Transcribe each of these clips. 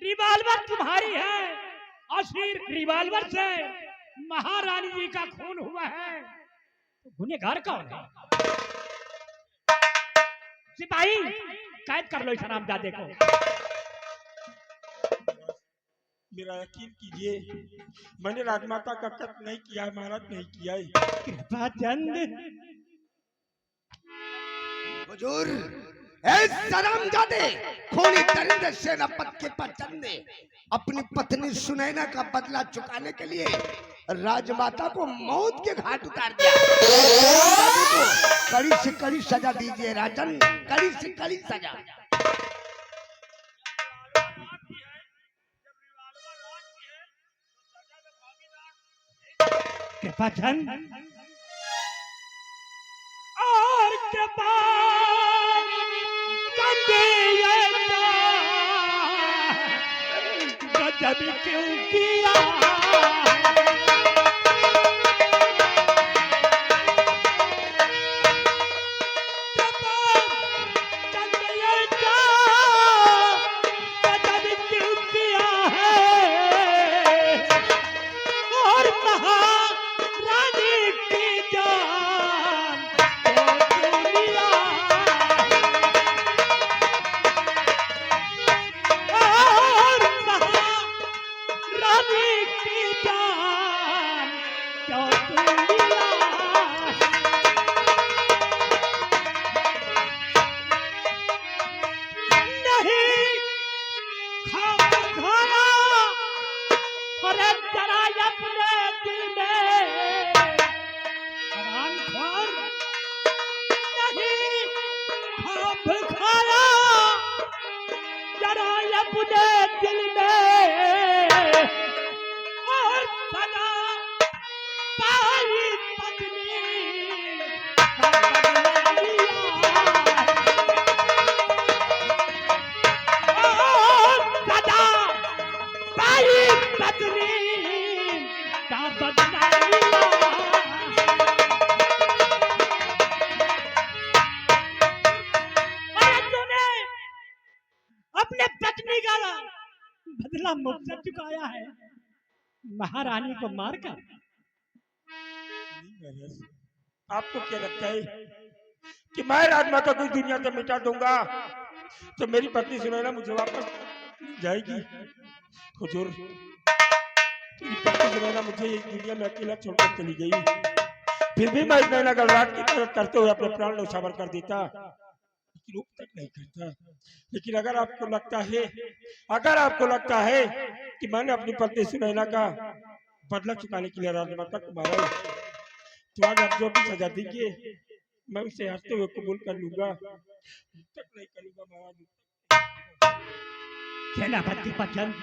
Revolver तुम्हारी है और फिर रिवॉल्वर से महारानी जी का खून हुआ है, तो गुनहगार कौन है? सिपाही कैद कर लो इस हरामजादे को। मेरा यकीन कीजिए, मैंने राजमाता का कत्ल नहीं किया है महाराज, नहीं किया है। कृपाचंद हुजूर, हरामजादे खूनी दरिंदे सेनापति के पचंदे अपनी पत्नी सुनैना का बदला चुकाने के लिए राजमाता को मौत के घाट उतार दिया। को कड़ी से कड़ी सजा दीजिए राजन, कड़ी से कड़ी सजा। कृपाचंद और गजब क्यों किया बदला मुझसे चुकाया है महारानी को मारकर। आपको क्या लगता है कि मैं राजमाता को दुनिया से मिटा दूंगा तो मेरी पत्नी सुनैना मुझे वापस जाएगी? हुजूर, मेरी पत्नी सुनैना मुझे इस दुनिया में अकेला छोड़कर चली गई, फिर भी मैं सुनैना गलरात की मदद करते हुए अपने प्राण न्यौछावर कर देता, रूप तक नहीं करता। लेकिन अगर आपको लगता है कि मैंने अपनी पत्नी सुनैना का बदला चुकाने के लिए राजमाता को मारा, तो आज आप जो भी सजा दीजिए मैं उसे हंसते हुए कबूल कर लूंगा, तक नहीं करूंगा महाराज। सेनापति पचंद,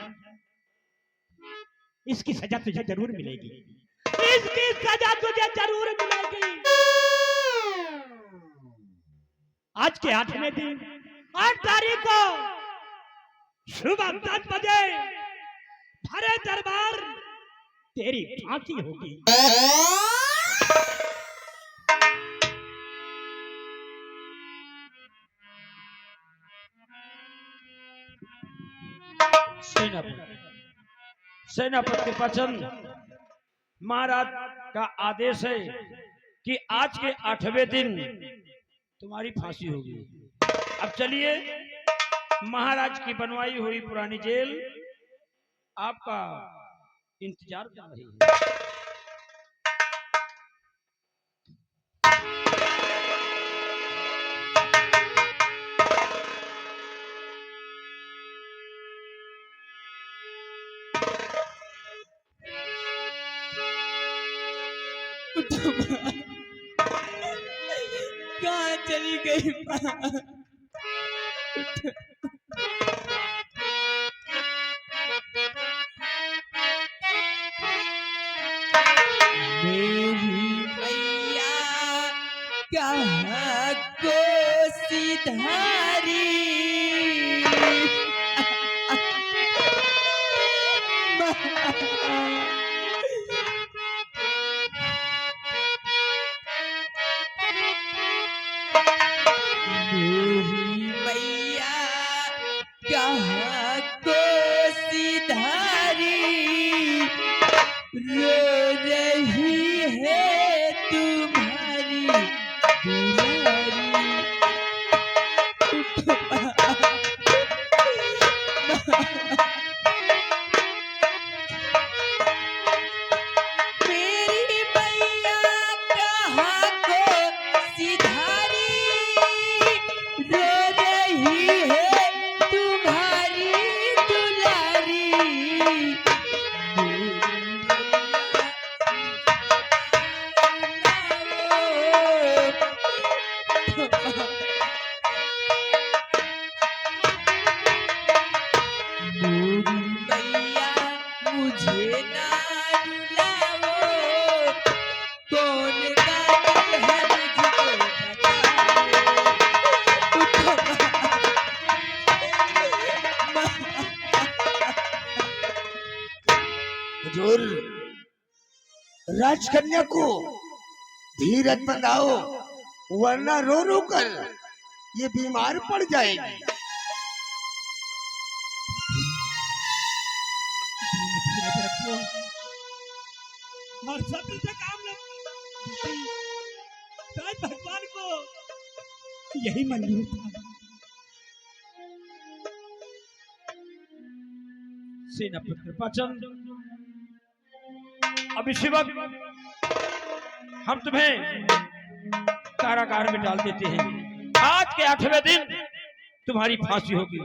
इसकी सजा तुझे जरूर मिलेगी, इसकी सजा तुझे जरूर मिलेगी। आज के 8वें दिन 8 तारीख को सुबह 10 बजे भरे दरबार तेरी फांसी होगी। सेनापति पचंद, महाराज का आदेश है कि आज के 8वें दिन तुम्हारी फांसी होगी। अब चलिए, महाराज की बनवाई हुई पुरानी जेल आपका इंतजार कर रही है। कहाँ चली गई मेरी मैया कहाँ को सिधारी मेरी मैया कहाँ को सिधारी, रो रही है तुम्हारी दुलारी। मेरी मैया मुझे ना रुलाओ, कौन कातिल है मुझको हुजूर, राजकन्या को धीरज बंधाओ, वरना रो रो कर ये बीमार पड़ जाएगी। और सत्य से काम ले, शायद भगवान को यही मंजूर था। सेनापति कृपाचंद, अब इसी वक्त हम तुम्हें कारागार में डाल देते हैं। आज के 8वें दिन तुम्हारी फांसी होगी।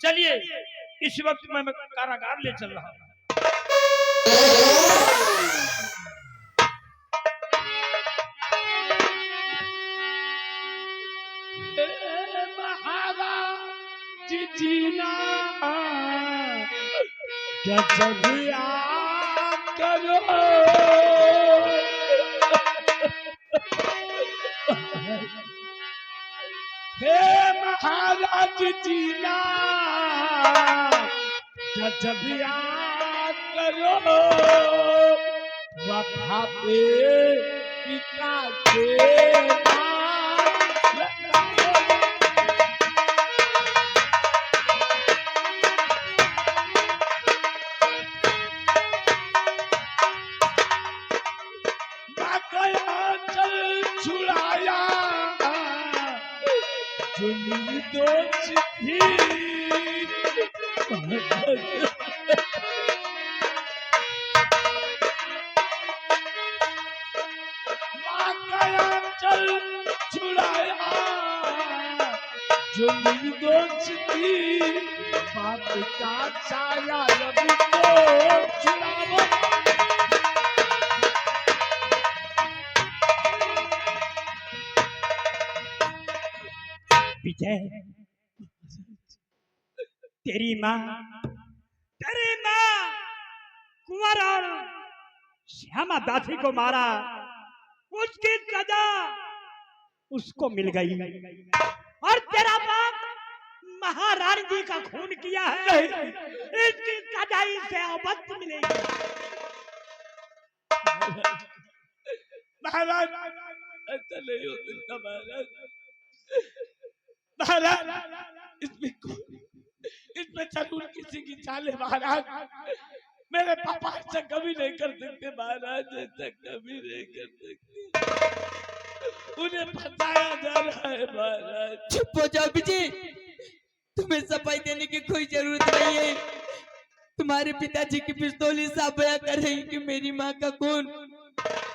चलिए, इस वक्त मैं कारागार ले चल रहा हूँ। महाराज जीना गजब याद करो, हे महाराज जीना गजब याद करो, वफा पे पिता के नाम लगाओ। छुड़ाया जुनी दोस्ती, चल छुड़ाया जुनी दोस्ती, बाप का छाया रवि को छुड़ाओ। विजय, तेरी माँ कुंवर और श्यामा दासी को मारा, उसकी सजा उसको मिल गई, और तेरा बाप महारानी जी का खून किया है, इसकी सजा इसे अवश्य मिलेगी। महाराज, ऐसा नहीं हो सकता महाराज। महाराज, इसमें जरूर किसी की चाल है महाराज। मेरे पापा ऐसा कभी नहीं कर सकते महाराज, ऐसा कभी नहीं कर सकते। उन्हें फंसाया जा रहा है महाराज। चुप हो जाओ विजय, तुम्हें सफाई देने की कोई जरूरत नहीं है। तुम्हारे पिताजी की पिस्तौल ही साफ बयां कर रही कि मेरी माँ का खून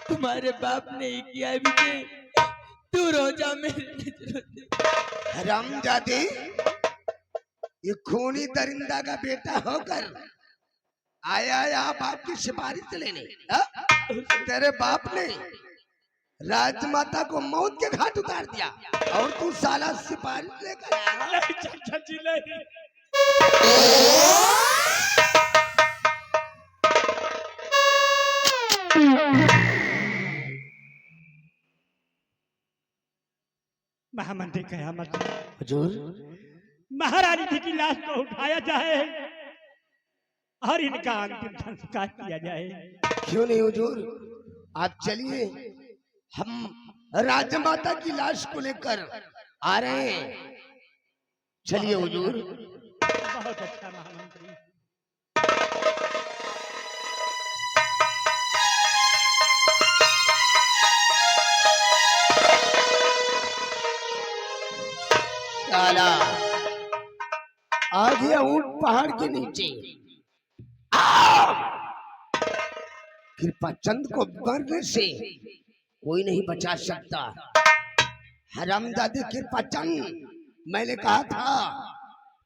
तुम्हारे बाप ने ही किया है। विजय, दूर हो जा मेरे नजरों से। हरामजादे, ये खूनी दरिंदा का बेटा होकर आया यहाँ बाप की सिफारिश लेने। तेरे बाप ने राजमाता को मौत के घाट उतार दिया और तू साला सिफारिश लेकर आया। चाचा जी नहीं। महामंत्री कयामत, हुजूर, महारानी जी की लाश को उठाया जाए और इनका अंतिम संस्कार किया जाए। क्यों नहीं हुजूर, आप चलिए, हम राजमाता की लाश को लेकर आ रहे हैं। चलिए हुजूर। बहुत अच्छा महामंत्री। साला आ गया ऊंट पहाड़ के नीचे। आओ! कृपा चंद को मरने से कोई नहीं बचा सकता। हरामजादे कृपा चंद, मैंने कहा था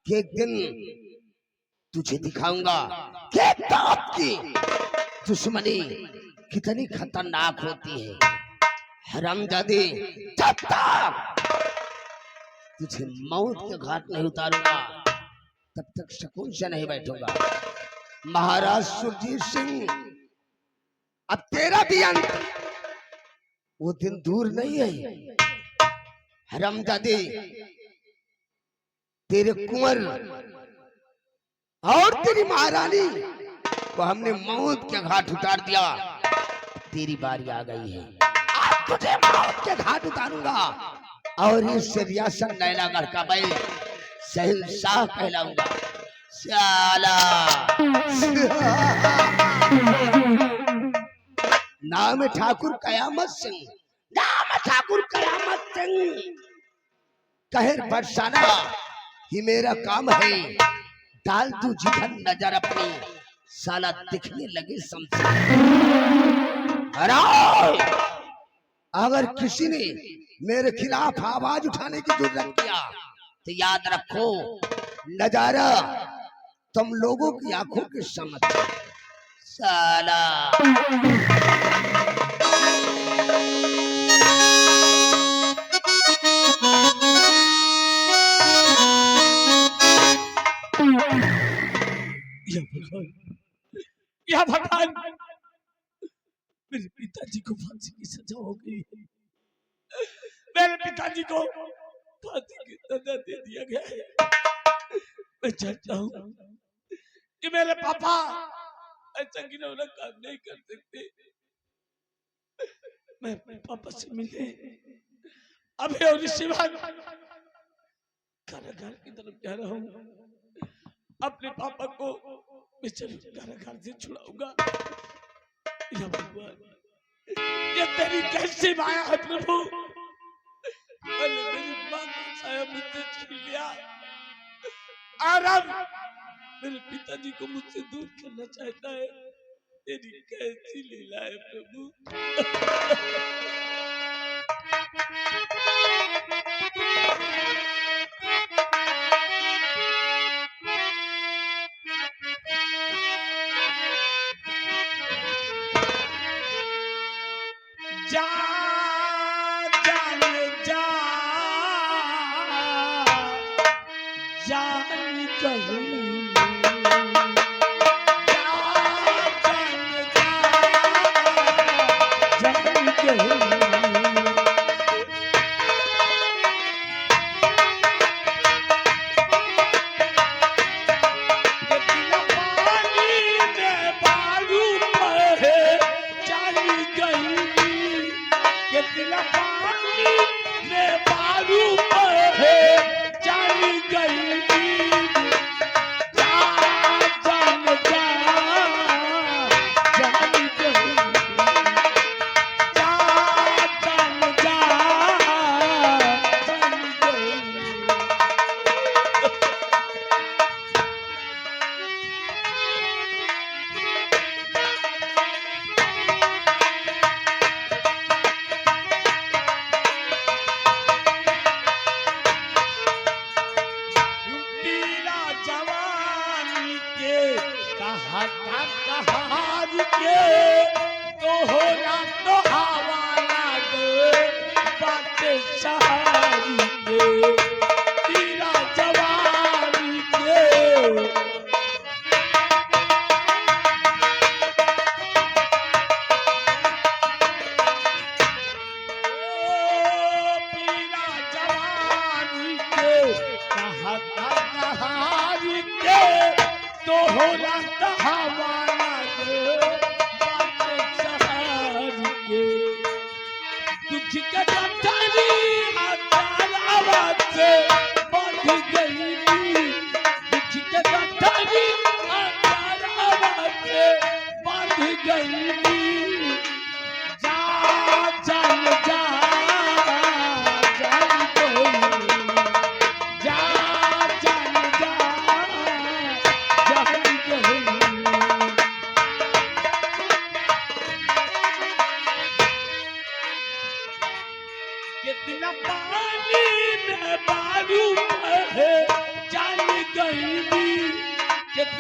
कि एक दिन तुझे दिखाऊंगा कि बाप की दुश्मनी कितनी खतरनाक होती है। हरामजादे, जब तक तुझे मौत के घाट नहीं उतारूंगा तब तक सुकून से नहीं बैठूंगा। महाराज सुरजीत सिंह, अब तेरा भी अंत वो दिन दूर नहीं है। हरामजादे, तेरे कुंवर और तेरी महारानी को हमने मौत के घाट उतार दिया। तेरी बारी आ गई है। आज तुझे मौत के घाट उतारूंगा और इस रियासत नैनागढ़ का मैं शहंशाह कहलाऊंगा। साला नाम ठाकुर कयामत सिंह, नाम ठाकुर कयामत सिंह। कहर बरसाना ही मेरा काम है। डाल तू जिधर नजर अपनी, साला दिखने लगे अगर किसी ने मेरे खिलाफ आवाज उठाने की जरूरत किया तो याद रखो, नजारा तुम लोगों की आंखों के समझ। साला या भगवान, मेरे पिताजी को फांसी की सजा हो गई है। मेरे पिताजी को फांसी की सजा दे दिया गया है। मैं चाहता हूँ कि मेरे पापा ऐसा घिनौना काम नहीं कर सकते। मैं अपने पापा से मिलने अभी और शिवान कारागार की तरफ जा रहा हूँ। अपने पापा को मैं जरूर कारागार से छुड़ाऊंगा। या भगवान, ये तेरी कैसी माया है प्रभु। अरे मेरी माँ का साया मुझसे छीन लिया और अब मेरे पिताजी को मुझसे दूर करना चाहता है। तेरी कैसी लीला है प्रभु। जा जान जा जान कहीं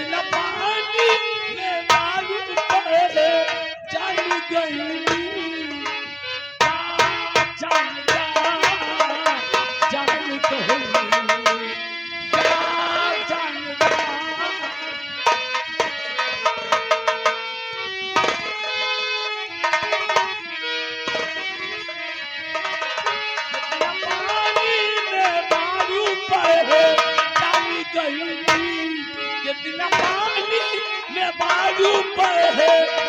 कितना पानी में बालू पहले जान गई जान कितना पानी में बालू पर है